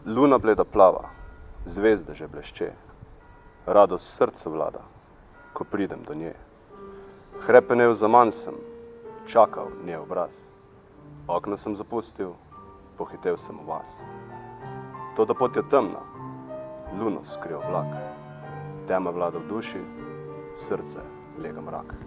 Luna bleda plava, zvezde že blešče, radost srca vlada, ko pridem do nje. Hrepenel zaman sem, čakal nje obraz, okno sem zapustil, pohitev sem v vas. Toda pot je temna, luno skrije oblak, tema vlada v duši, srce lega mrak.